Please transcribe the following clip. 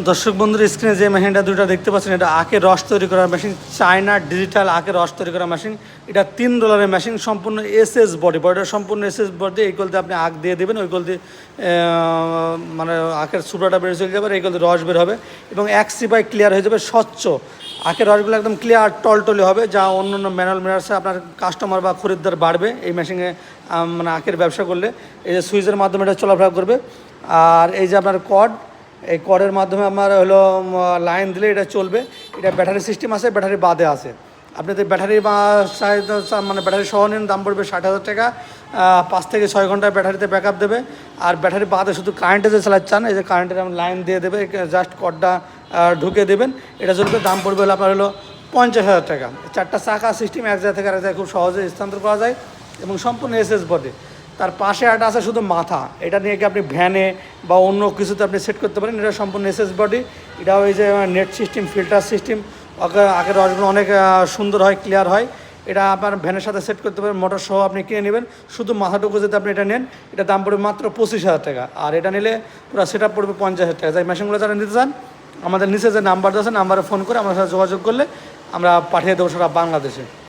দর্শক বন্ধুর স্ক্রিনে যে মেশিনটা দুটো দেখতে পাচ্ছেন, এটা আখের রস তৈরি করার মেশিন, চায়না ডিজিটাল আখের রস তৈরি করার মেশিন। এটা 3 ডলারের মেশিন, সম্পূর্ণ এসএস বডিটা সম্পূর্ণ এসএস বডি। এই কলতে আপনি আখ দিয়ে দেবেন, ওই কলতে মানে আখের সুপারটা বের চলে যাবে, এই কলতে রস বের হবে এবং এক সিপাই ক্লিয়ার হয়ে যাবে, স্বচ্ছ আখের রসগুলো একদম ক্লিয়ার টলটলে হবে, যা অন্য অন্য ম্যানুয়াল মিনার্সে আপনার কাস্টমার বা খরিদ্দার বাড়বে এই মেশিনে মানে আখের ব্যবসা করলে। এই যে সুইচের মাধ্যমে এটা চলাফেরা করবে। আর এই যে আপনার কর্ড, এই কর্ডের মাধ্যমে আমার হলো লাইন দিলে এটা চলবে। এটা ব্যাটারি সিস্টেম আছে, ব্যাটারি বাদে আছে। আপনি যদি ব্যাটারি বা মানে ব্যাটারি সহ নেন, দাম পড়বে 60,000 টাকা। 5 থেকে 6 ঘন্টা ব্যাটারিতে ব্যাকআপ দেবে। আর ব্যাটারি বাদে শুধু কারেন্টে যে চালাচ্ছেন, এই যে কারেন্টের লাইন দিয়ে দেবে, জাস্ট কর্ডটা ঢুকে দেবেন, এটা চলবে। দাম পড়বে হলো আপনার হলো 50,000 টাকা। 4টা চাকা সিস্টেম, এক জায়গা থেকে আরেক জায়গায় খুব সহজে স্থানান্তর করা যায় এবং সম্পূর্ণ এসএস বডি। তার পাশে একটা আছে শুধু মাথা, এটা নিয়ে কি আপনি ভ্যানে বা অন্য কিছুতে আপনি সেট করতে পারেন। এটা সম্পূর্ণ এসএস বডি। এটা ওই যে নেট সিস্টেম, ফিল্টার সিস্টেম, আগের রসগুলো অনেক সুন্দর হয়, ক্লিয়ার হয়। এটা আপনার ভ্যানের সাথে সেট করতে পারেন, মোটর সহ আপনি কিনে নেবেন। শুধু মাথাটুকু যদি আপনি এটা নেন, এটা দাম পড়বে মাত্র 25,000 টাকা। আর এটা নিলে পুরো সেট আপ পড়বে 50,000 টাকা। যাই মেশিনগুলো যারা নিতে চান, আমাদের নিচে যে নাম্বার আছে, নাম্বারে ফোন করে আমার সাথে যোগাযোগ করলে আমরা পাঠিয়ে দেবো সারা বাংলাদেশে।